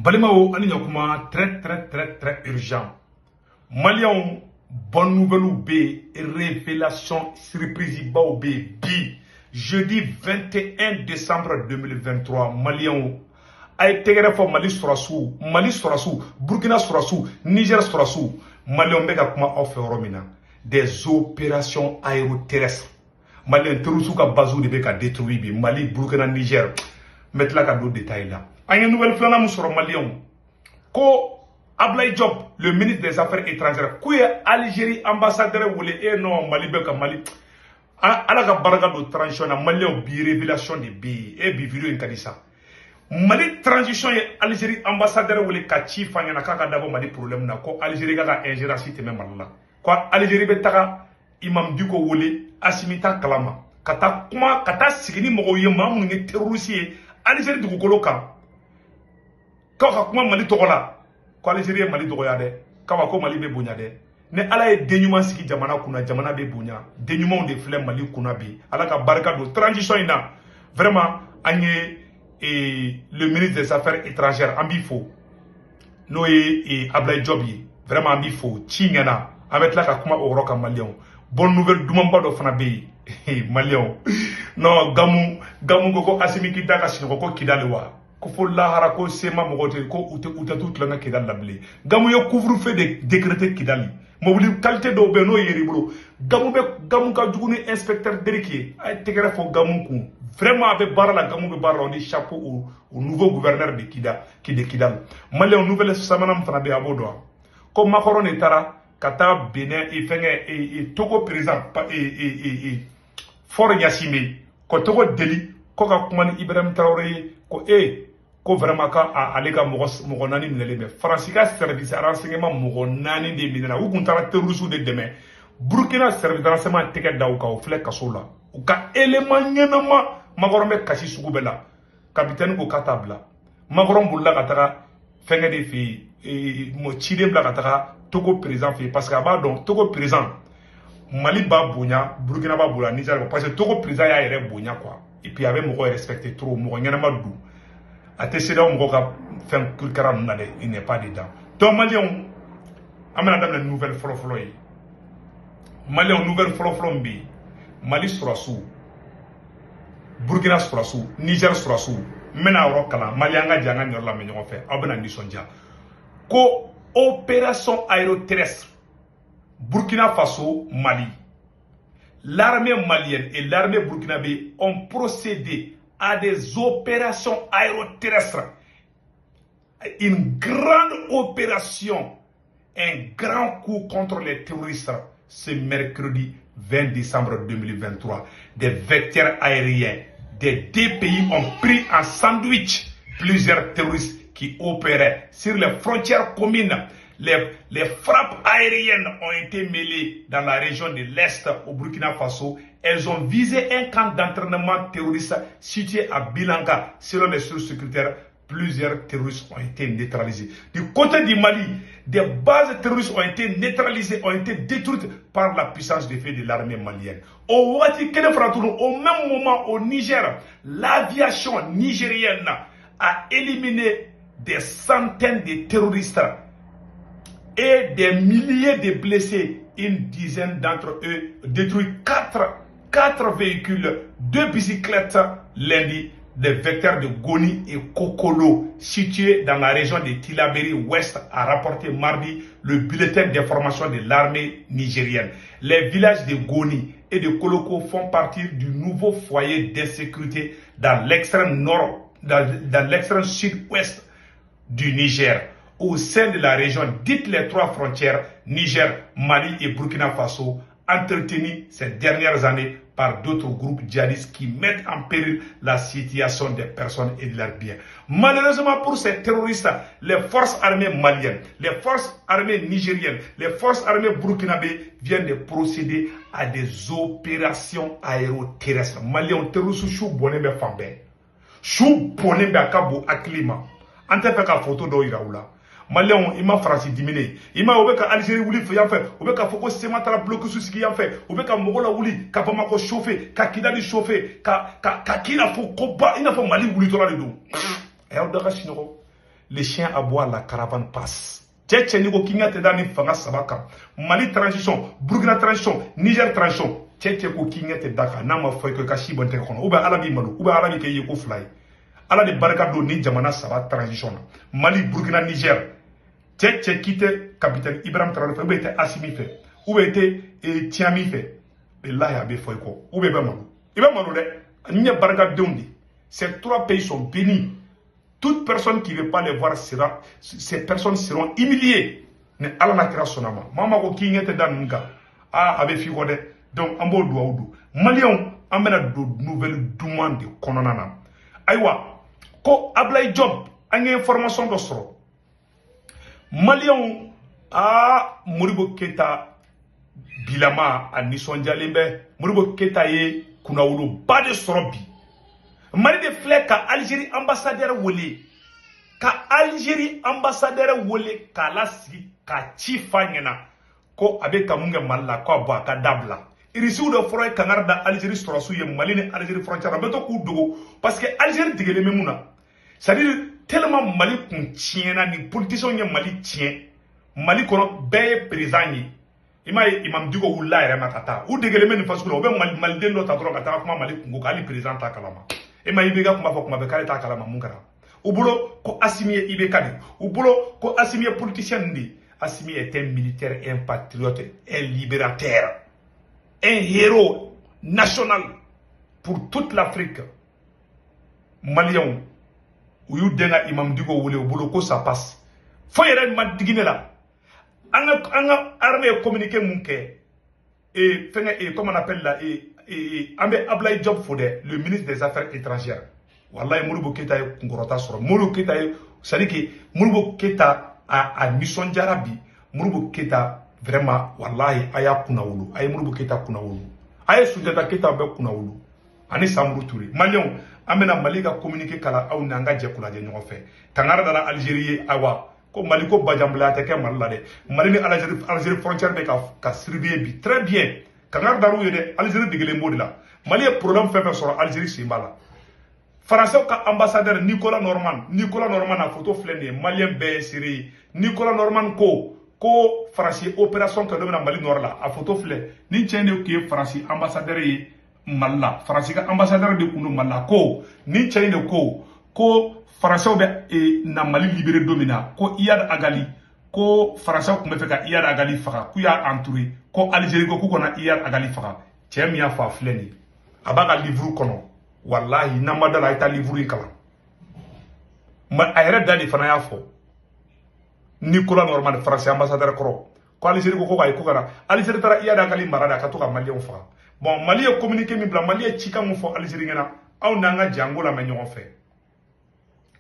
Balimao ani yakuma très urgent. Maliens, bonne nouvelle B, révélation surprise B, jeudi 21 décembre 2023, Maliens, a été Mali Sorassou, Burkina Sorassou, Niger Sorassou, Maliens Bega kuma offre Romina, des opérations aéroterrestres. Maliens Teroussou ka bazou de Beka détruit, Mali, Burkina, Niger, mettre là d'autres détails là. Une nouvelle flamme sur Maliens. Ko Ablaye Diop, le ministre des Affaires étrangères, qui est Algérie ambassadeur ou les non Mali Beka Mali. Ala ka baraka do transition na Maliens bi révélation de bi et bi vidéo incadissa. Mali transition et Algérie ambassadeur ou les kachi fanya na kaka dabo Mali problème na ko Algérie ka ingérence te même Mali. Ko Algérie betaka imam diko wole asimita kalama. Kata kuma kata sigini mogo yema mu ngi terroriste Algérie du koloka. Quand kuma Mali togola ko Algérie Mali dogoya de kawa ko Mali be bonya de ne ala ye denyuma siki jamana kuna jamana be bonya denyuma de flem Mali kuna bi ala ka barka do transition ina vraiment agné le ministre des Affaires étrangères ambifo no e Ablaye Diop vraiment ambifo chingana avec la ka kuma oroka Malien bonne nouvelle dumamba do fana be Malien non gamu ko asimi ki daga sino ko kidalewa ko fo lahara ko sema mogote ko uta tout la kidal labli gamu yo couvre-feu de décrété kidali mobili qualité do be no yeri bro gamu ka juguni inspecteur Deriki ay tegere fo gamu ku vraiment avec barala gamu be barala on dit chapeau au nouveau gouverneur de Kidal Malien nouvelle samanam fana be abodo ko Macron etara kata Benin et fenge et Togo président Fort Yassine ko Togo deli ko ka kuma ni Ibrahim Traoré ko vraiment ka ale ka mogo nani minele mais France ka service renseignement mogo nani de minela u kuntara terroristes de demain Burkina service renseignement teke daw ka o fle kasola u ka élément nyenama Macron be kasi sugubela capitaine ko katabla Macron bulla kataka fenge de fi mo chide bla kataka Togo président fi parce que aba donc Togo président Mali ba bonya Burkina ba bola Niger parce que Togo président ya yere bonya quoi et puis avec mo respecter trop mo nyenama du Ateseda on goga fin kulkara nade il n'est pas dedans. Donc Malien amena dam la nouvelle floflo yi. Malien nouvelle floflo mbi. Mali Sorassou. Burkina Sorassou, Niger Sorassou. Mena ro kala Malien nga janga nyor la menyo fait. Abena ndisonja. Ko opération aéroterrestre. Burkina Faso, Mali. L'armée malienne et l'armée burkinabé ont procédé à des opérations aéroterrestres. Une grande opération, un grand coup contre les terroristes ce mercredi 20 décembre 2023. Des vecteurs aériens des deux pays ont pris en sandwich plusieurs terroristes qui opéraient sur les frontières communes. Les frappes aériennes ont été mêlées dans la région de l'Est au Burkina Faso. Elles ont visé un camp d'entraînement terroriste situé à Bilanga. Selon les sources sécuritaires, plusieurs terroristes ont été neutralisés. Du côté du Mali, des bases terroristes ont été neutralisées, ont été détruites par la puissance de feu de l'armée malienne. Au même moment, au Niger, l'aviation nigérienne a éliminé des centaines de terroristes et des milliers de blessés. Une dizaine d'entre eux détruit quatre véhicules, 2 bicyclettes lundi, des vecteurs de Goni et Kokolo situés dans la région de Tilaberi Ouest, a rapporté mardi le bulletin d'information de l'armée nigérienne. Les villages de Goni et de Koloko font partie du nouveau foyer d'insécurité dans l'extrême nord, dans l'extrême sud-ouest du Niger. Au sein de la région, dites les 3 frontières, Niger, Mali et Burkina Faso, entretenues ces dernières années par d'autres groupes djihadistes qui mettent en péril la situation des personnes et de leurs biens. Malheureusement pour ces terroristes, les forces armées maliennes, les forces armées nigériennes, les forces armées burkinabées viennent de procéder à des opérations aéroterrestres. Maliens terroristes chou bonembe fambe. Chou bonembe akabo aklima. Ante fait ka photo do iraoula. Malien, il m'a France diminué. Il m'a ouvert Algérie ouli fait en fait. Ouvert qu'à Foko Sema tala bloqué sous ce qui en fait. Ouvert qu'à Mogola ouli, qu'à Bamako chauffé, qu'à Kidali chauffé, qu'à Kina faut combat, il n'a pas Mali ouli tola le dos. Et on dira chinois. les chiens aboient, la caravane passe. Tchétché Nigo Kinga Tedani Fanga Sabaka, Mali transition, Burkina transition, Niger transition, Tchétché Ko Kinga Tedaka, Nama Foyke Kashi Bontekon, Ouba Arabi Malou, Ouba Arabi Kayeko Fly. Ala de Barakado Ni Jamana Saba transition. Mali, Burkina, Niger. Tchétché quitté capitaine Ibrahim Traoré, ou était Assimi fait, ou était Tiami fait. Et là, il y a des Foyko, ou bien Malou. Iba Malou, Nya Barakado Dondi. Ces trois pays sont bénis. Toute personne qui ne veut pas les voir, ces personnes seront humiliées. Mais Allah n'a pas sonama. Maman ko ki ngete dan nga. Ah, avec figode. Donc, en beau doigt ou Maliens, amena de nouvelles demandes kononana. Aywa, ko Ablaye Job, a une information d'ostro. Maliens, Moribo Keta, Bilama, a Nisson Djalembe, Moribo Keta ye, Kunaoulou, pas de sorobi. Mali de flè ka Algérie ambassadeur wole ka Algérie ambassadeur wole ka la sigi ka ci fanyana ko abe kamunge malla ko ba ka dabla irisiw de foroy kangar da Algérie sorosu ye Mali ni Algérie frontière beto ku dogo parce que Algérie digele memuna c'est à dire tellement Mali kun tiena ni politiciens ye Mali tien Mali kono be président yi imam digo wulla yere makata ou digele men faskulo be Mali den do ta dro ka ta kuma Mali kungo ka ali président ta kalama et ma ibeka kuma fo kuma be kale ta kala mamungara ubulo ko Assimi ibeka ubulo ko Assimi politicien ndi Assimi est un militaire, un patriote, un libérateur, un héros national pour toute l'Afrique. Malien ou yu denga imam digo wole ubulo ko ça passe fo yere man digine la anga armée communiquer munke et fenga et comment on appelle là et Ambe Ablaye Job Fodé, le ministre des Affaires étrangères. Wallahi Moribo Keta est Ngorota Soro. Moribo Keta est, c'est-à-dire que Moribo Keta a mission Jarabi. Moribo Keta vraiment, Wallahi, aya Kunaoulou. Aya Moribo Keta Kunaoulou. Aya Soudjata Keta be Kunaoulou. Ani Samrou Touré. Malion, amena Maliga communiqué kala au nanga djekula de nyon fait. Tangara dans Algérie, awa. Ko Maliko Bajambla teke malade. Mali ni Algérie frontière be ka surveiller bi. Très bien. Kangar daru yede Algérie digele modi la Mali est problème fait sur Algérie simbala Français ka ambassadeur Nicolas Norman a photo flène Malien be siri Nicolas Norman ko français opération que domina Mali nord la a photo flè ni tiende ki français ambassadeur yi Malla français ka ambassadeur de kunu Malla ko ni tiende ko français be na Mali libéré domina ko Iyad Agali ko français ko me fait ka Iyad Agali faka ku ya entouré ko Algérie ko kona Iyad Agali faka tiem ya fa fleni abaga livre kono wallahi namada la ita livre kala ma ayre dali fana ya fo Nicolas Norman français ambassadeur ko Algérie ko ay ko kana Algérie tara Iyad Agali marada ka to ka Mali on fa bon Mali e communiquer mi bla Mali e chika mo fo Algérie ngena aw nanga jango la menyo fe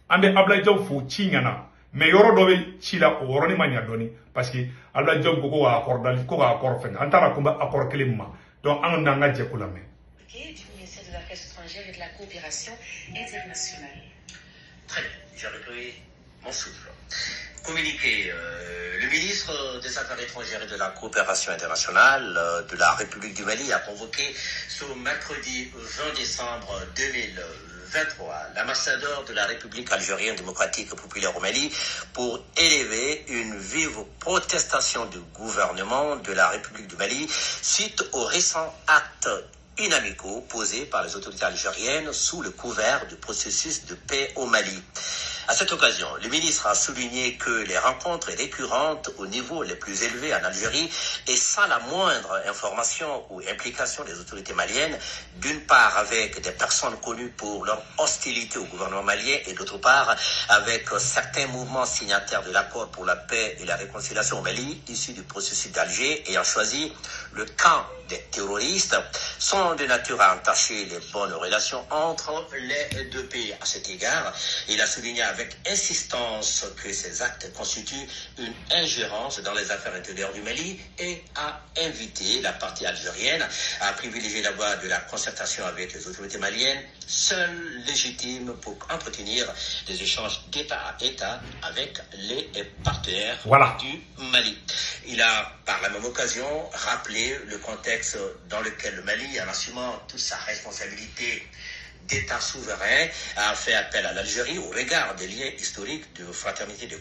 ande Ablaye Diop fo chingana mais yoro dobe chila o woroni manya doni parce que Ablaye Diop ko accord dal ko accord fen antara ko accord kelima donc an nanga jekula me du ministère de l'Affaires étrangères et de la coopération internationale. Très bien, j'ai repris mon souffle. Communiqué, le ministre des Affaires étrangères et de la coopération internationale de la République du Mali a convoqué ce mercredi 20 décembre 2023 l'ambassadeur de la République algérienne démocratique populaire au Mali pour élever une vive protestation du gouvernement de la République du Mali suite aux récents actes inamicaux posés par les autorités algériennes sous le couvert du processus de paix au Mali. À cette occasion, le ministre a souligné que les rencontres récurrentes au niveau les plus élevés en Algérie et sans la moindre information ou implication des autorités maliennes, d'une part avec des personnes connues pour leur hostilité au gouvernement malien et d'autre part avec certains mouvements signataires de l'accord pour la paix et la réconciliation au Mali, issus du processus d'Alger ayant choisi le camp des terroristes, sont de nature à entacher les bonnes relations entre les deux pays. À cet égard, il a souligné avec insistance que ces actes constituent une ingérence dans les affaires intérieures du Mali et a invité la partie algérienne à privilégier la voie de la concertation avec les autorités maliennes, seule légitime pour entretenir des échanges d'État à État avec les partenaires du Mali. Il a par la même occasion rappelé le contexte dans lequel le Mali, en assumant toute sa responsabilité d'États souverains a fait appel à l'Algérie au regard des liens historiques de fraternité, de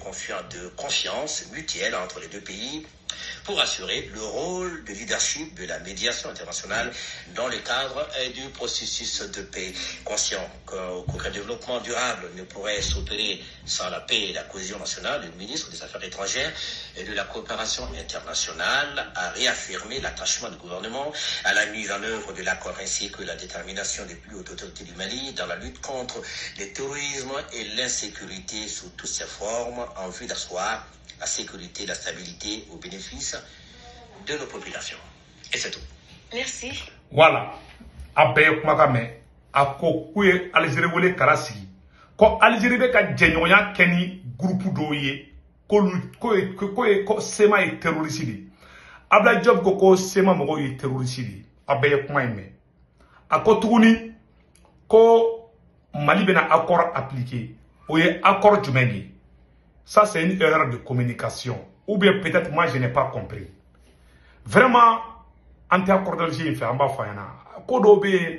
confiance mutuelle entre les deux pays pour assurer le rôle de leadership de la médiation internationale dans le cadre du processus de paix. Conscient qu'aucun développement durable ne pourrait s'opérer sans la paix et la cohésion nationale, le ministre des Affaires étrangères et de la coopération internationale a réaffirmé l'attachement du gouvernement à la mise en œuvre de l'accord ainsi que la détermination des plus hautes autorités du Mali dans la lutte contre le terrorisme et l'insécurité sous toutes ses formes en vue d'asseoir la sécurité et la stabilité au bénéfice de nos populations. Et c'est tout. Merci. Voilà. Abe kumakame ako kuye Algérie wele karasi ko Algérie be ka jenyoya keni groupe doye ko sema e terroriste Abla Job ko sema mo e terroriste abe kumaime ako tuguni ko Mali bena accord appliqué oye accord jumeni. Ça, c'est une erreur de communication. Ou bien peut-être moi, je n'ai pas compris. Vraiment, anti-accord d'Alger, il fait en bas, Kodobé,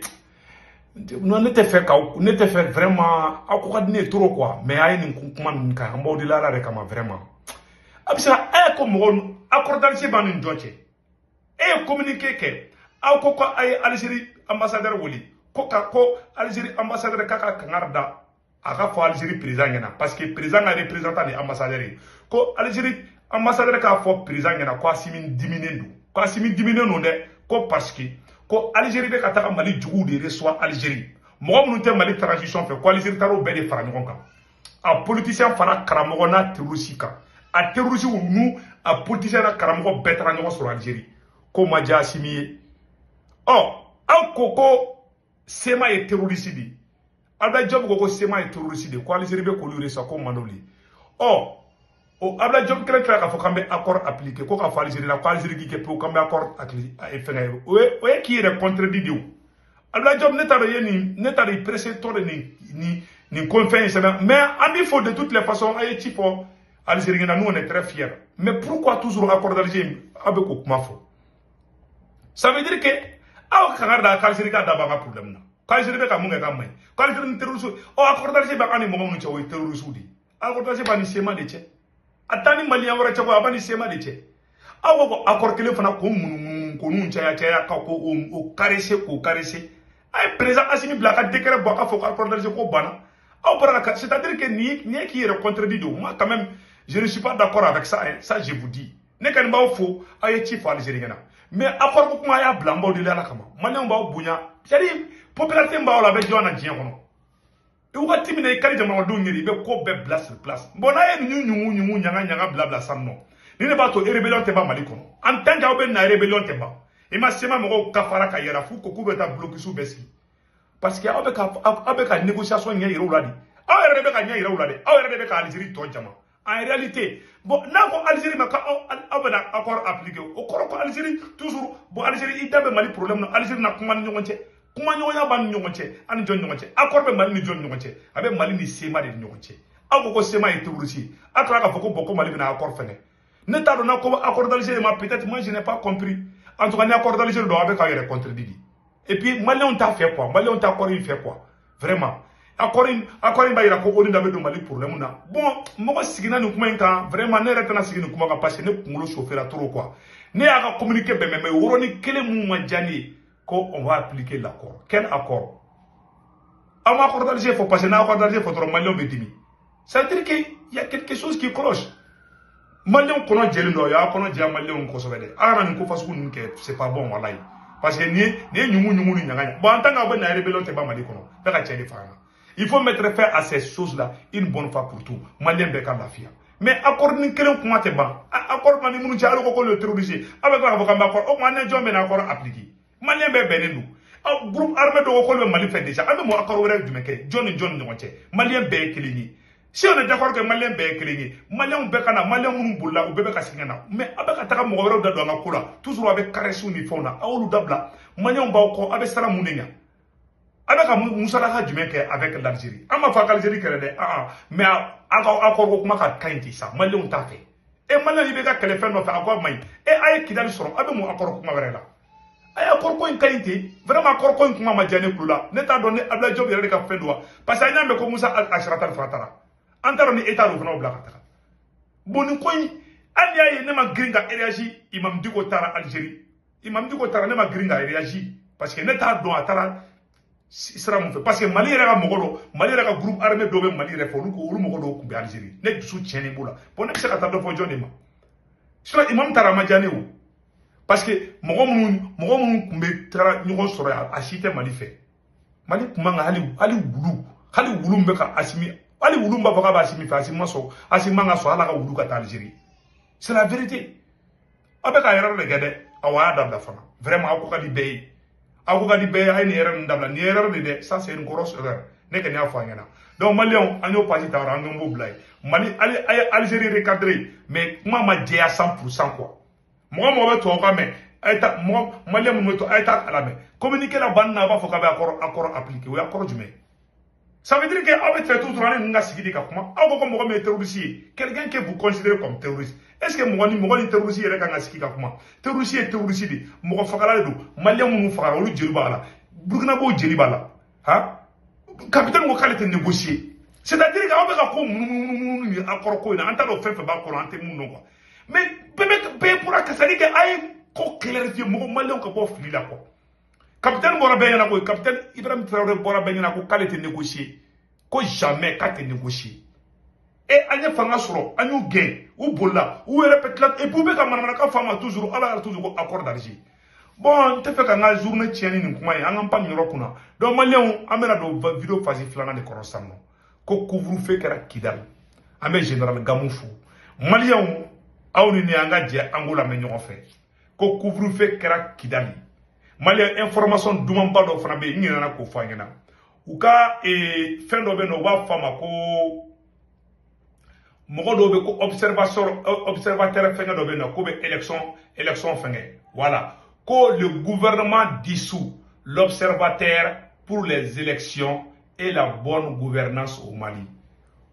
n'était fait vraiment, à quoi de trop quoi. Mais il y a une commande qui a un mot de la vraiment. Absela, comme accord d'Alger, ban une dote. Et communiquer que, à quoi Algérie ambassadeur Woli, ko Algérie ambassadeur Kaka Kangarda. Aga fo Algérie président yana parce que président a représentant des ambassadeurs ko Algérie ambassadeur ka fo président yana ko asimi diminuer no de ko parce que ko Algérie be ka ta Mali jugu de reçoit Algérie mo mu te Mali transition fait ko Algérie taro be de fara ñon kan a politicien fara karamo na terroriste a terroriste nu a politicien na karamo be tra ñon sur Algérie ko ma ja asimi a koko sema e terroriste di Abla Job ko sema e terroriste ko Algérie be ko lure sa ko manoli Abla Job kele ka fo kambe accord appliqué ko ka fa Algérie la ko Algérie ki ke pour kambe accord appliqué fenga o qui est contredit diou Abla Job ne t'a pressé to ni conférence mais ami faut de toutes les façons ay ci fo Algérie na nous on est très fiers mais pourquoi toujours accord d'Algérie avec ko kuma fo ça veut dire que aw kangarda Algérie ka daba problème na Algérie be ka munga ka mai Algérie terroriste accord d'Alger ba ani mo mun ci o terroriste di accord d'Alger ba ni sema de che atani malien wara che ko abani sema de che awo ko accord kele fana ko mun ko nun cha ka ko o caresser ay président Assimi Blaka décret ba ka fo accord d'Alger ko bana aw para c'est-à-dire que ni qui est contredit moi quand même je ne suis pas d'accord avec ça ça je vous dis ne kan ba fo ay ci fa Algérie na mais accord ko kuma ya blambo de la kama malien ba bunya c'est-à-dire popularité mba la be jona dien kono e wati mi ne kali jama do ngiri be ko be place bona e nyunyu nyanga blabla sanno ni ne ba to rébellion te ba Mali kono en tant que be na rébellion te ba e ma sema mo kafara ka yera fu ko be ta bloquer sous besi parce que abe ka négociation nya yero ladi aw be ka nya yero ladi aw be ka Algérie to jama en réalité bon na ko Algérie ma ka abana accord appliqué o ko Algérie toujours bon Algérie itabe Mali problème no Algérie na kuma nyonche kuma nyoya ban nyonche ani jon nyonche accord be Mali ni jon nyonche abe Mali ni sema de nyonche ago ko sema et terroriste akra ka foko boko Mali na accord fene ne ta do na ko accord d'Alger ma peut-être moi je n'ai pas compris en tout cas ni accord d'Alger do abe ka yere contredit et puis Mali on t'a fait quoi Mali on t'a encore fait quoi vraiment accord ba ira ko oni da be do Mali problème na bon mo sigina ni kuma nka vraiment ne retana sigina kuma ka passer ne kungulo chauffeur trop quoi ne aka communiquer be me woro ni kele mu ma jani on va appliquer l'accord. Quel accord? À ma accord d'Alger, il faut passer à l'accord d'Alger, il faut trop Malion Bédimi. Ça veut dire qu'il y a quelque chose qui cloche. Malion kono jeli no ya kono jia Malion ko sobede. Ara ni ko fasu nun ke c'est pas bon wallahi. Parce que ni nyumu ni nyanga. Bon en tant que ben rébellion te ba Mali kono. Be ka cheli fana. Il faut mettre fin à ces choses là une bonne fois pour tout. Malien be ka lafia. Mais accord ni kelen kuma te ba. Accord mani munu jalo ko le terroriste. Avec la avocat accord o mané jombe na accord appliqué. Malien be benendu groupe armé do ko le Mali fait déjà avec mo accord wéré du meke John ñonté malien be kelini si on est d'accord que malien be kelini malien be kana malien munu bulla o bebe ka singana mais abeka taka mo wéré da do nga kula toujours avec caresse ni fona awlu dabla malien ba ko abe sala munenya abeka musala ha du meke avec l'Algérie ama fa l'Algérie kéré mais accord ko kuma ka kainti ça malien ta fait et malien ibe ka kele fait no fa accord may et ay kidali soro abe mo accord kuma wéré la aya korko en qualité vraiment korko en kuma ma jane kula ne ta donné abla job yere ka fendwa parce que anya me ko musa ashratal fatara antaro ni état ro bla kata boni koy anya ye ne ma gringa réagi imam diko tara Algérie imam diko tara ne ma gringa réagi parce que ne ta don atara sera mon fait parce que Mali yɛrɛ ka mɔgɔ dɔ Mali yɛrɛ ka groupe armé dɔ bɛ Mali yɛrɛ fɛ olu mɔgɔ dɔw tun bɛ Algérie ne dusu tiɲɛnen b'o la bon ne bɛ se ka taa dɔ fɔ jɔn de ma sinon imam taara a ma diya ne o parce que mɔgɔ minnu tun bɛ taara ɲɔgɔn sɔrɔ yan a si tɛ Mali fɛ Mali tun man kan hali wulu min bɛ ka Asimi hali wulu min b'a fɔ k'a bɛ Asimi fɛ Asimi ma sɔn Asimi man kan sɔn hali a ka wulu ka taa Algérie c'est la vérité a bɛ ka yɛrɛ de kɛ dɛ awɔ a y'a dabila fana vraiment aw ko ka di bɛɛ ye. Ako ka di be ay ni erreur ndabla ni erreur de ça c'est une grosse erreur ne ke nya fa ngena donc malien anyo pasi tawra ngombo blay Mali Algérie recadré mais moi ma dia 100% quoi moi be to ka mais ayta moi malien mo to ayta ala mais communiquer la bande na ba fo ka be accord appliqué ou accord du mais ça veut dire que avec fait tout droit nga sigidi ka kuma aw ko mo me terroriste quelqu'un que vous considérez comme terroriste est-ce que mo ni terroriste yere ka nga sigidi ka kuma terroriste est terroriste di mo fakala do malien mo fakala olu jeli bala burkina bo jeli bala ha capitaine mo kale te négocier c'est-à-dire que aw be ka ko ni accord ko na anta do fefe ba ko ante mun non quoi mais bébé pour que ça dit que ay ko clarifier mo malien ko bo fili la ko capitaine bora benyana ko capitaine Ibrahim Traoré bora benyana ko kale te négocier ko jamais ka te négocier et anya fanga soro anyu gain ou bolla ou répète là et pour be ka manana ka fama toujours ala toujours accord d'Alger bon te fait ka nga journée tieni ni kuma ya ngam pan nyoro kuna donc malien amena do vidéo phase flana de korosano ko couvre-feu kera Kidal amé général Gamoufu malien awni ni anga je angola me nyoko fe ko couvre-feu kera Kidal Malien information dumamba do fana be nyina na ko fanyana uka fendo be no wa fama ko mogo do be ko observateur fenga do be no ko be élection fenga voilà ko le gouvernement dissout l'observateur pour les élections et la bonne gouvernance au Mali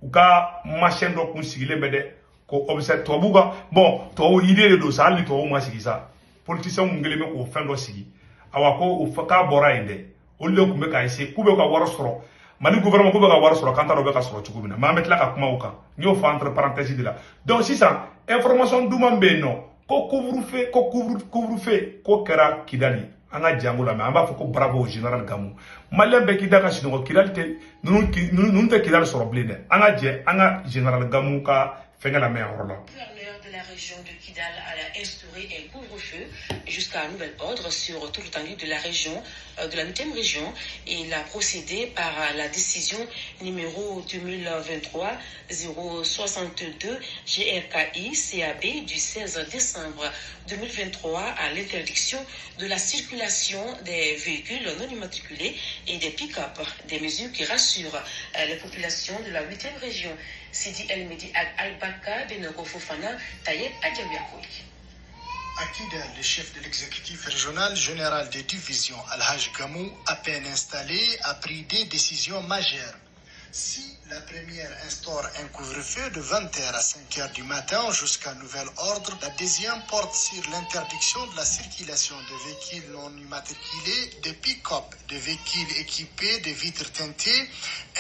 uka machin do kun sigile be de ko observateur buga bon to idée do ça li to ma sigi ça politicien ngele me ko fendo sigi awako ufaka bora inde olle kumbe ka ise kube ka waro soro Mali gouvernement kube ka waro soro kanta do be ka soro chukubina ma metla ka kuma uka nyo fa entre parenthèses de là donc si ça information dumambe no ko couvre-feu ko kera Kidali anga jangula mais amba foko bravo au général Gamou Malien be kidaka sino Kidali te nous te Kidali soro blende anga je anga général Gamou ka fenga la main horla de la région de Kidal a instauré un couvre-feu jusqu'à nouvel ordre sur tout l'étendue de la région, de la 8e région. Et il a procédé par la décision numéro 2023-062 GRKI CAB du 16 décembre 2023 à l'interdiction de la circulation des véhicules non immatriculés et des pick-up, des mesures qui rassurent les populations de la 8e région. Sidi El Medi Al-Baka, Benoko Fofana, Tayeb Adjabiakoui. À Kidal, le chef de l'exécutif régional général des divisions, Al-Haj Gamou, à peine installé, a pris des décisions majeures. Si la première instaure un couvre-feu de 20h à 5h du matin jusqu'à nouvel ordre, la deuxième porte sur l'interdiction de la circulation de véhicules non immatriculés, de pick-up, de véhicules équipés de vitres teintées,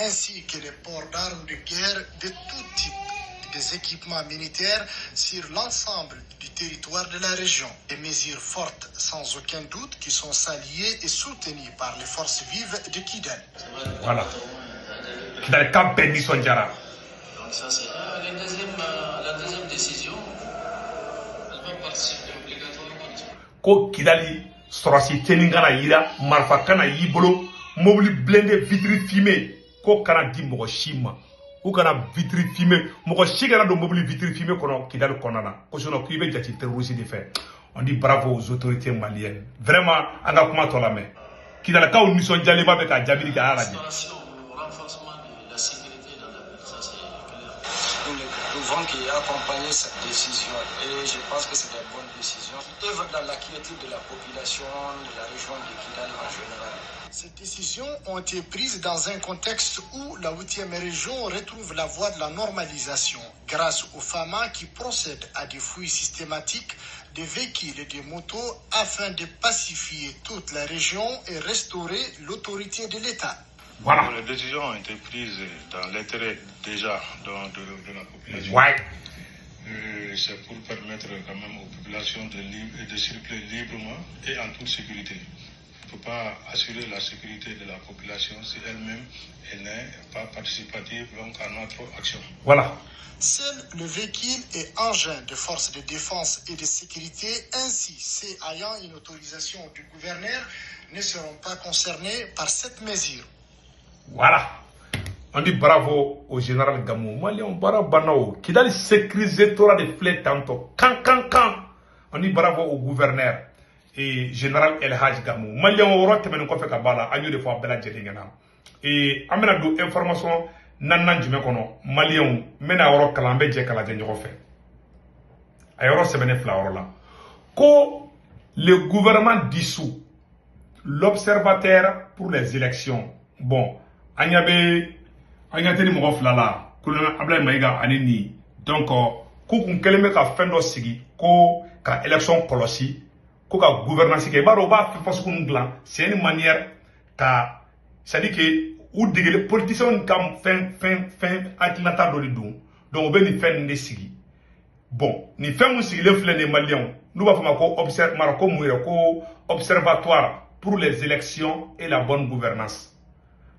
ainsi que le port d'armes de guerre de tout type, des équipements militaires sur l'ensemble du territoire de la région. Des mesures fortes, sans aucun doute, qui sont saluées et soutenues par les forces vives de Kidal. Voilà. Kidal camp Benny Sonjara. Donc ça c'est la deuxième décision. Elle va participer obligatoirement. Ko Kidali sorasi teningana yira marfa kana yibolo mobile blindé vitre fumée ko kana di mogo shima ou kana vitre fumée mogo shigana do mobile vitre fumée kono Kidal konana ko sono ku ibe jati terroriste de fait. On dit bravo aux autorités maliennes. Vraiment anga kuma to la main. Kidal ka on mission jaleba be ka jabiri ka ala. Nous pouvons qui accompagner cette décision et je pense que c'est une bonne décision. Œuvre dans la quiétude de la population de la région de Kidal en général. Ces décisions ont été prises dans un contexte où la 8e région retrouve la voie de la normalisation grâce aux FAMA qui procèdent à des fouilles systématiques des véhicules et des motos afin de pacifier toute la région et restaurer l'autorité de l'État. Voilà. Les décisions ont été prises dans l'intérêt déjà de la population. Ouais. C'est pour permettre quand même aux populations de circuler librement et en toute sécurité. Il ne faut pas assurer la sécurité de la population si elle-même n'est pas participative donc à notre action. Voilà. Seuls le véhicule et engins de forces de défense et de sécurité, ainsi ceux ayant une autorisation du gouverneur, ne seront pas concernés par cette mesure. Voilà. On dit bravo au général Gamou. Malien, bravo. Qui a sécurisé tout de flèches tantôt. Quand. On dit bravo au gouverneur et général El Hadj Gamou. Malien, on va te mettre en fait Kabala. Agneau de fois Bela Djelingana. Et amena do information nan jume kono. Malien, mena oro kalambe je kala je fait. Ayoro sebene fla là. Ko le gouvernement dissout l'observateur pour les élections. Bon, Anyateni mɔgɔ fila la kolonel Ablaye Maïga ani ni donc ko kun kɛlen bɛ ka fɛn dɔ sigi ko ka élection kɔlɔsi ko ka gouvernance kɛ i b'a dɔn u b'a fɛn sugu ninnu dilan c'est une manière ka c'est à dire que u degele politiciens ka fɛn hakilinata dɔ de don donc u bɛ nin fɛn ninnu de sigi bon nin fɛn mun sigilen filɛ nin maliyɛnw n'u b'a fɔ ma ko ko mun yɛrɛ ko observatoire pour les élections et la bonne gouvernance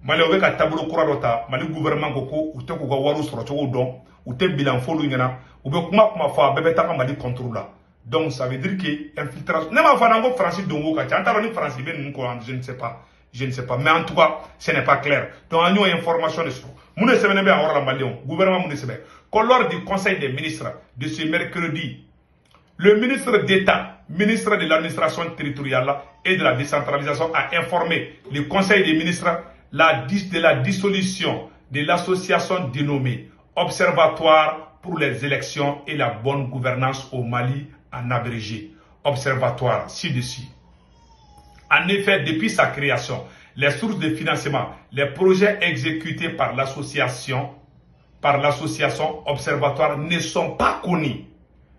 Mali o bɛ ka tableau kura dɔ ta Mali gouvernement ko u tɛ k'u ka wariw sɔrɔ cogo dɔn u tɛ bilan fɔlu ɲɛna u bɛ kuma fɔ a bɛɛ bɛ taga Mali contrôle la donc ça veut dire que infiltration ne m'a fɔ an ko France dongo ka ca an t'a dɔn ni France bɛ ninnu kɔ je ne sais pas mais en tout cas ce n'est pas clair donc an y'o information de sɔrɔ mun de sɛbɛnnen bɛ a yɔrɔ la maliyɛnw gouvernement mun de sɛbɛn ko lors du conseil des ministres de ce mercredi le ministre d'État ministre de l'administration territoriale et de la décentralisation a informé le conseil des ministres de la dissolution de l'association dénommée Observatoire pour les élections et la bonne gouvernance au Mali, en abrégé. Observatoire, ci-dessus. En effet, depuis sa création, les sources de financement, les projets exécutés par l'association Observatoire ne sont pas connus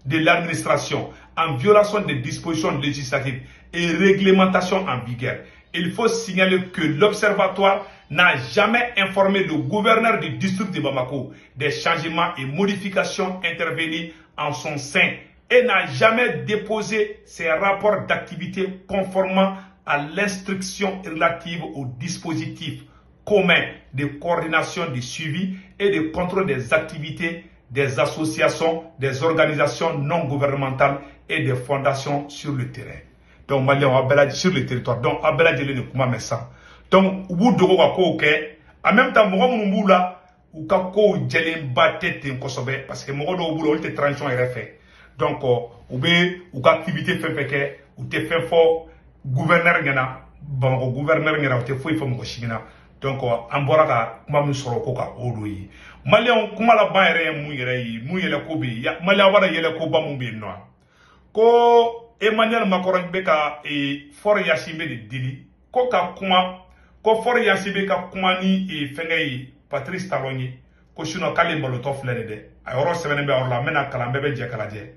de l'administration en violation des dispositions législatives et réglementations en vigueur. Il faut signaler que l'Observatoire n'a jamais informé le gouverneur du district de Bamako des changements et modifications intervenus en son sein et n'a jamais déposé ses rapports d'activité conformément à l'instruction relative au dispositif commun de coordination du suivi et de contrôle des activités des associations, des organisations non gouvernementales et des fondations sur le terrain. Donc, Maliens sur le territoire. Donc, Abela Djele ne kuma messa. Donc, ou dogo ka ko ke, en même temps, mogo mungu la, ou ka ko Djele mbatte ten kosobe, parce que mogo do bulo, ou te transition fait. Donc, ou be, ou ka activité fait, ou te fait fort, gouverneur ngena, bon, gouverneur ngena, ou te fou, il faut mogo shigina. Donc, en bora ka, kuma mi soro ko ka odo yi. Maliens, kuma la ban yere mou ko bi, Maliens wara yele ko ba mou bi noa. Ko, Emmanuel Macron beka for Yashimbe de Dili ko ka kuma ko for Yashimbe ka kuma ni fengay Patrice Talon ko sino kale mbaloto flere de ayoro sebene be orla mena kala mbebe je kala je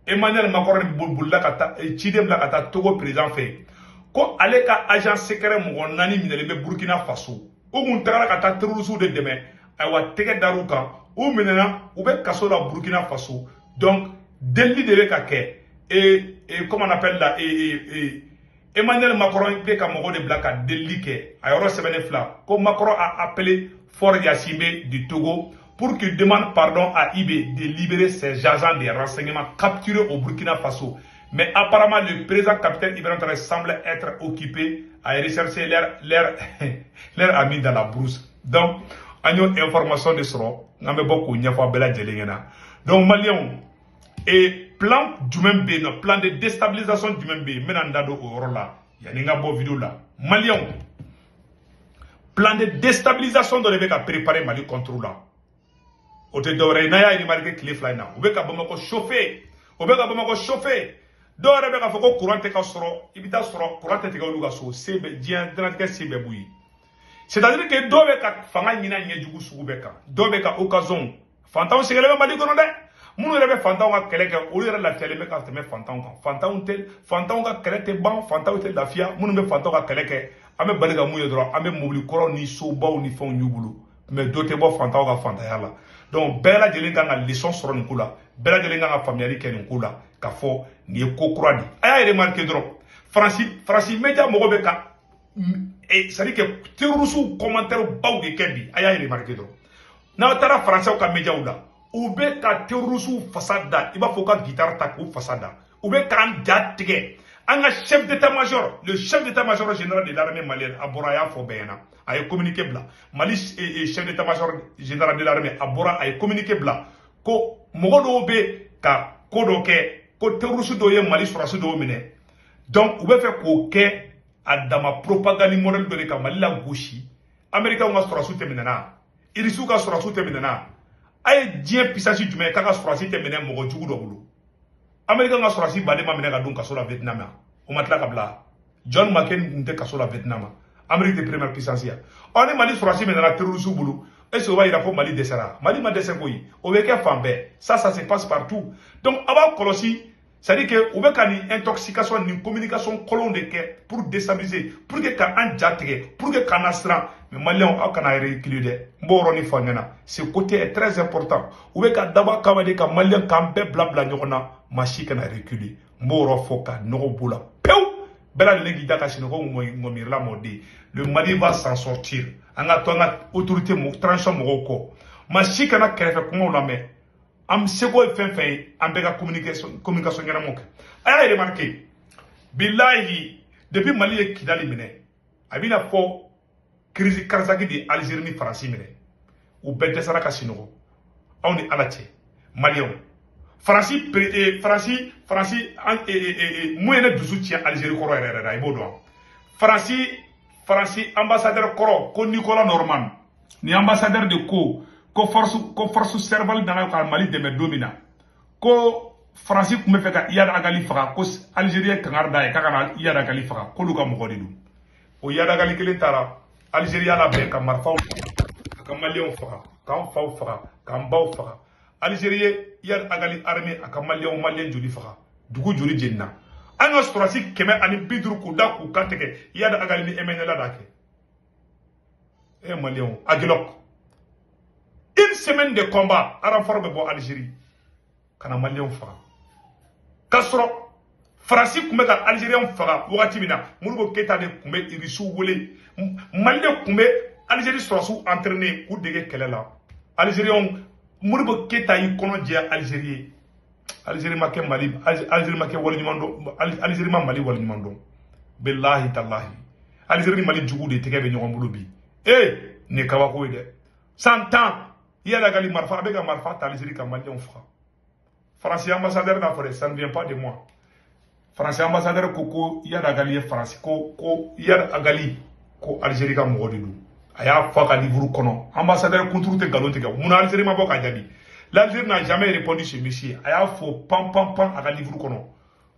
Emmanuel Macron bulbulla kata chidem la kata Togo président fait ko ale ka agent secret mo nani minele be Burkina Faso o mun tagala kata terrorisme de demain aywa tege daruka o menena o be kaso la Burkina Faso donc deli de ka ke et comment on appelle là Emmanuel Macron peut comme de black à déliqué alors comme Macron a appelé Fort Yashimbe du Togo pour qu'il demande pardon à IB de libérer ses agents de renseignement capturés au Burkina Faso. Mais apparemment le président capitaine Ibrahim Traoré semble être occupé à rechercher leur ami dans la brousse. Donc, on a une information de ce on a beaucoup donc Maliens et plan du même bé, plan de déstabilisation du même bé, menandado au rola, il y a une bonne vidéo là. Maliens, plan de déstabilisation de l'État préparé Mali contre là. Au te d'oreille, n'a pas remarqué qu'il est flyna. Ou bien qu'on chauffer, D'ore beka foko courant te ka soro, ibita soro courant te ka oluga so sebe dien tranque sebe bui. C'est-à-dire que do beka fanga nyina nyejugu sugu beka, do beka occasion. Fantaw sigele Mali kono de. minnu yɛrɛ bɛ fantanw ka kɛlɛ kɛ olu yɛrɛ lafiyalen bɛ ka tɛmɛ fantanw kan fantanw ka kɛlɛ tɛ ban fantanw tɛ lafiya minnu bɛ fantanw ka kɛlɛ kɛ an bɛ bali ka mun ye dɔrɔn an bɛ mobili kɔrɔw ni sobaw ni fɛnw y'u bolo mais dɔ tɛ bɔ fantanw ka fantanya la donc bɛɛ lajɛlen kan ka leçon sɔrɔ nin ko la bɛɛ lajɛlen kan ka faamuyali kɛ nin ko la k'a fɔ nin ye ko kura de a y'a remarqué dɔrɔn faransi média mɔgɔ bɛ ka c'est à dire que terroriste commentaire baw de kɛ bi a y'a remarqué dɔrɔn n'aw taara faransɛw ka médiaw la u bɛ ka terroriste fasa da i b'a fɔ ka guitare ta k'u fasa da u bɛ k'an ja tigɛ an ka chef d'état-major le chef d'état-major général de l'armée malienne a bɔra a y'a fɔ bɛɛ ɲɛna a ye communiqué bila mali chef d'état-major général de l'armée a bɔra a ye communiqué bila ko mɔgɔ dɔw bɛ ka ko dɔ kɛ ko terroriste dɔw ye mali sɔrɔdasi dɔw minɛ donc u bɛ fɛ k'o kɛ a dama propagande modèle dɔ de ka mali la gosi américains ka sɔrɔdasiw tɛ minɛ n'a irisiw ka sɔrɔdasiw tɛ minɛ n'a a ye diɲɛ puissance jumɛn k'a ka sɔrɔdasi tɛ minɛ mɔgɔ jugu dɔ bolo américains ka sɔrɔdasi baden ma minɛ ka don kaso la Vietnam o ma tila ka bila John McCain tun tɛ kaso la Vietnam Amérique de première puissance ya ɔ ni mali sɔrɔdasi minɛna terroriste bolo est-ce que o b'a yira ko mali dɛsɛra mali ma dɛsɛ koyi o bɛ kɛ fan bɛɛ ça se passe partout donc a b'a kɔlɔsi c'est-à-dire que u bɛ ka nin intoxication nin communication kolon de kɛ pour déstabiliser pour que ka an ja tigɛ pour que k'an siran mais maliyɛnw aw kana reculer dɛ n b'o yɔrɔnin fɔ ɲɛna ce côté est très important u bɛ ka dabɔ kama de ka maliyɛn k'an bɛɛ bila ɲɔgɔn na maa si kana reculer n b'o yɔrɔ fɔ ka nɔgɔ b'o la pewu bɛɛ lajɛlen k'i da ka sini ko ŋɔmirila mɔden le Mali va s'en sortir an ka to an ka autorité transition mɔgɔw kɔ maa si kana kɛrɛfɛ kumaw lamɛn am seko ye fɛn fɛn ye an bɛ ka communication ɲɛnamaw kɛ a y'a remarqué bilahi depuis Mali ye Kidali minɛ a bɛna fɔ crise karisaki de Algérie ni Faransi minɛ u bɛɛ dɛsɛra ka sinɔgɔ aw ni Ala cɛ maliyɛnw Faransi mun ye ne dusu tiɲɛ Algérie kɔrɔ yɛrɛ yɛrɛ i b'o dɔn Faransi ambassadeur kɔrɔ ko Nicolas Norman ni ambassadeur de ko force servale nana ka Mali dɛmɛ don min na ko Faransi tun bɛ fɛ ka Iyad Agali faga ko Algérie ye kangari da ye k'a kana Iyad Agali faga k'olu ka mɔgɔ de don o Iyad Agali kelen taara Algérie y'a labɛn ka marifaw a ka maliyɛnw faga k'an faw faga k'an baw faga Algérie ye Iyad Agali armée a ka maliyɛn joli faga dugu joli jenina an ka sɔrɔdasi 150 k'u da k'u kan tigɛ Iyad Agali ni MNLA d'a kɛ maliyɛnw Agilok une semaine de combat renfort bɛ bɔ Algérie kana maliyɛnw faga k'a sɔrɔ Faransi tun bɛ ka Algériens faga wagati min na Modibo Keita de tun bɛ irisiw wele Mali de tun bɛ Algérie sɔrɔdasiw entraîner k'u dege kɛlɛ la Algériens Modibo Keita y'i kɔnɔ jɛ Algérie ye Algérie ma kɛ Mali Algérie ma kɛ waleɲuman dɔn Algérie ma Mali waleɲuman dɔn bilahi talahi Algérie ni Mali jugu de tɛgɛ bɛ ɲɔgɔn bolo bi nin ye kabako ye dɛ 100 ans Iyad Agali marifa a bɛ ka marifa ta Algérie ka maliyɛnw faga Faransi ambassadeur n'a fɔ ça ne vient pas de moi Faransi ambassadeur ko Iyad Agali ye Faransi ko Iyad Agali ko Algérie ka mɔgɔ de don a y'a fɔ a ka livre kɔnɔ ambassadeur kunturu tɛ nkalon tigɛ mun na Algérie ma bɔ ka jaabi l'Algérie n'a jamais répondu ce monsieur a y'a fɔ pan a ka livre kɔnɔ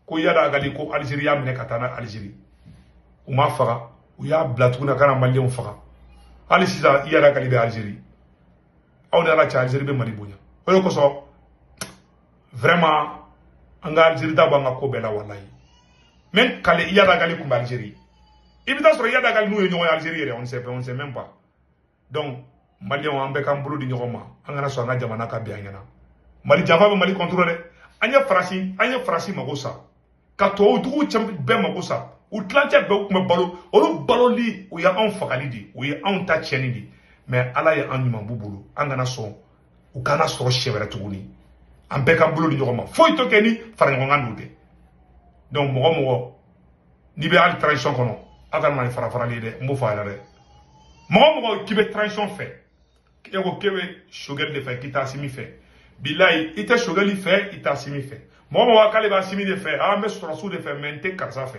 ko Iyad Agali ko Algérie y'a minɛ ka taa n'a Algérie u ma faga u y'a bila tuguni ka na maliyɛnw faga hali sisan Iyad Agali bɛ Algérie aw ni Ala cɛ Algérie bɛ Mali bonya o de kosɔn vraiment an ka Algérie da b'an ka ko bɛɛ la walahi même kale Iyad Agali tun bɛ Algérie i bɛ taa sɔrɔ Iyad Agali n'u ye ɲɔgɔn ye Algérie yɛrɛ on ne sait même pas donc maliyɛnw an bɛɛ k'an bolo di ɲɔgɔn ma an kana sɔn an ka jamana ka bɛn an ɲɛna Mali janfa bɛ Mali contrôle dɛ an ye Faransi mago sa ka tubabuduguw bɛɛ mago sa u tilancɛ bɛɛ tun bɛ balo olu baloli o ye anw fagali de o ye anw ta tiɲɛni de mais Ala ye an ɲuman b'u bolo an kana sɔn u kana sɔrɔ siɲɛ wɛrɛ tuguni an bɛɛ k'an bolo di ɲɔgɔn ma foyi t'o kɛ ni faraɲɔgɔnkan dɔw tɛ donc mɔgɔ n'i bɛ hali transition kɔnɔ a kana na fara-farali dɛ n b'o fɔ a yɛrɛ dɛ mɔgɔ k'i bɛ transition fɛ e ko k'e bɛ Choguel de fɛ k'i t'a Assimi fɛ bilahi i tɛ Choguel fɛ i t'a Assimi fɛ mɔgɔ k'ale bɛ Assimi de fɛ an bɛ sɔrɔdasiw de fɛ mais n tɛ karisa fɛ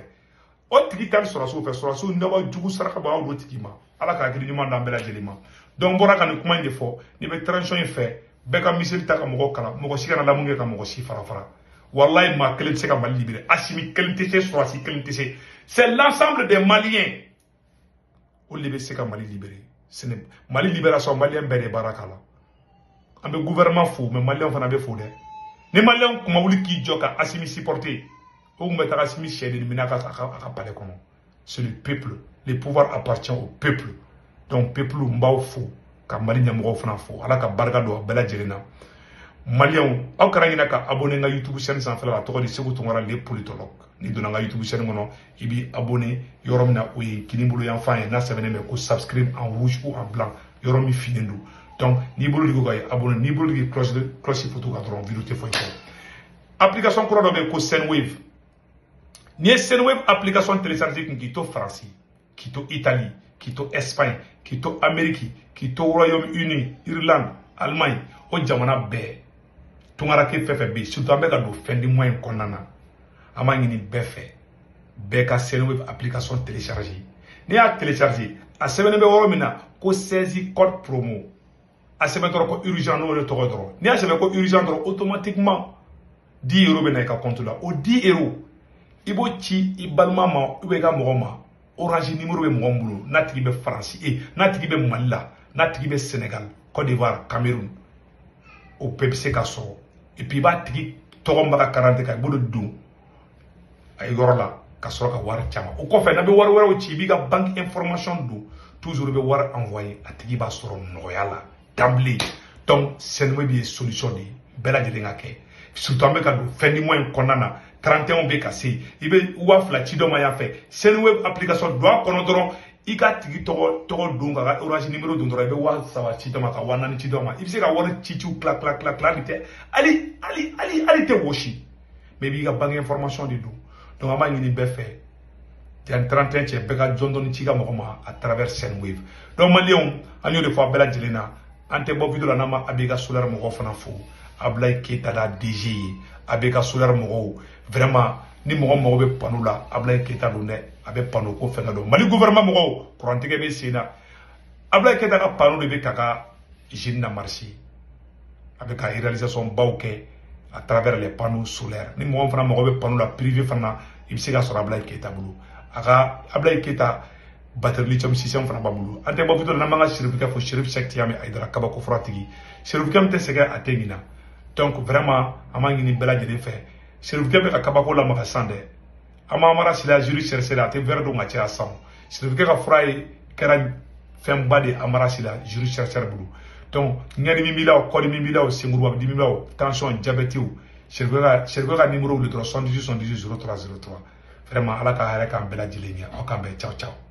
o tigi ta ni sɔrɔdasiw fɛ sɔrɔdasiw nɔgɔ jugu saraka bɔ aw do tigi ma Ala ka hakili ɲuman d'an bɛɛ lajɛlen ma donc n bɔra ka nin kuma in de fɔ n'i bɛ transition in fɛ bɛɛ ka misiri ta ka mɔgɔ kalan mɔgɔ si kana lamun kɛ ka mɔgɔ si fara wallahi maa kelen tɛ se ka Mali libérer Assimi kelen tɛ se sɔrɔdasi kelen tɛ se c'est l'ensemble des Maliens olu de bɛ se ka Mali libérer Mali libération maliyɛn bɛɛ de baara k'a la an bɛ gouvernement fo mais maliyɛnw fana bɛ fo dɛ ni malien kuma wuli ki joka Assimi supporter o ngata Assimi chede minaka aka palais kono. C'est le peuple, le pouvoir appartient au peuple. Donc peuple mbaw fo ka mali nyamgo fana fo ala ka barka do bela jelena. Malien aw karangina ka abonné nga YouTube chaîne sans faire la to di Sékou Tounkara les politologues. Ni donna nga YouTube chaîne ngono ibi abonné yoromna o yi kinimbulu yan fa na sevene me ko subscribe en rouge ou en blanc yoromi finendu. Donc ni bolo digo gay abonné ni bolo di cloche photo ka dron vidéo te fo ko. Application ko do be ko Sendwave. Ni Sendwave application télécharger qui to France, qui to Italie, qui to Espagne, qui to Amérique, qui to Royaume-Uni, Irlande, Allemagne, o jamana be. Tounkara ke fefe be surtout ambeka do fendi moyen konana. Ama ngini befe. Beka Sendwave application télécharger. Ni a télécharger, a sebene be woro mina ko 16 code promo. A sebene ko urgent no le to dro. Ni a sebene ko urgent dro automatiquement 10 € be na ka compte là. O 10 €. Ibo ci ibalma ma ube ga mogoma. Orange numéro be mogombulo, natigi be France et natigi be Mali, natigi be Sénégal, Côte d'Ivoire, Cameroun. Au PPC ka so. Et puis ba tigi togomba ka 40 ka bodo dum. Ay gorla ka so ka war chama. O ko fe na be war waro ci bi ga banque information do. Toujours be war envoyer a tigi ba soro noyala. D'emblée. Donc Sendwave bi solution di bela de ngake. Surtout ambeka do fendi moyen konana 31 be cassé. Ibe wafla chidoma ya fait. Sendwave application doit konodron ika tigi togo dunga ga orange numéro dundro ibe wa sawa chidoma ka wanani chidoma. Ibse ka wona chichu clac te. Ali te woshi. Mais bi ga banque information di do. Donc ama ngini be fait. Tian 31 che beka jondoni chiga mokoma à travers Sendwave. Donc malion anyo de fois bela jelena ante bo vidéo la nama abega solar moko fana fo. Ablaye Keita da DG abeka solar moko vraiment ni moko be pano la Ablaye Keita do ne abe pano ko fenga do Mali gouvernement moko courantege be sina Ablaye Keita ka pano de be kaka jinna marché abeka réalisation bawke à travers les panneaux solaires ni moko be pano la privé fana ibsiga sur Ablaye Keita bulu aga Ablaye Keita batterie lithium system fana babulu ante bo vidéo na manga certificat fo Chérif Cheikh Tiamé Aïdara kabako fratigi certificat te sega atengina. Donc vraiment, ama ngini bela jeli fait. Certificat be ka kabako la maka sande. Ama mara sila jury chercher la te verdo ngachi asam. Certificat ka fray kera fem bade amara sila jury chercher bulu. Donc ngani mimila o kodi mimila o singuru wa dimila o tension diabète ou certificat numéro le 318 78 0303. Vraiment ala ka hare kan bela jeli ni o kan be ciao ciao.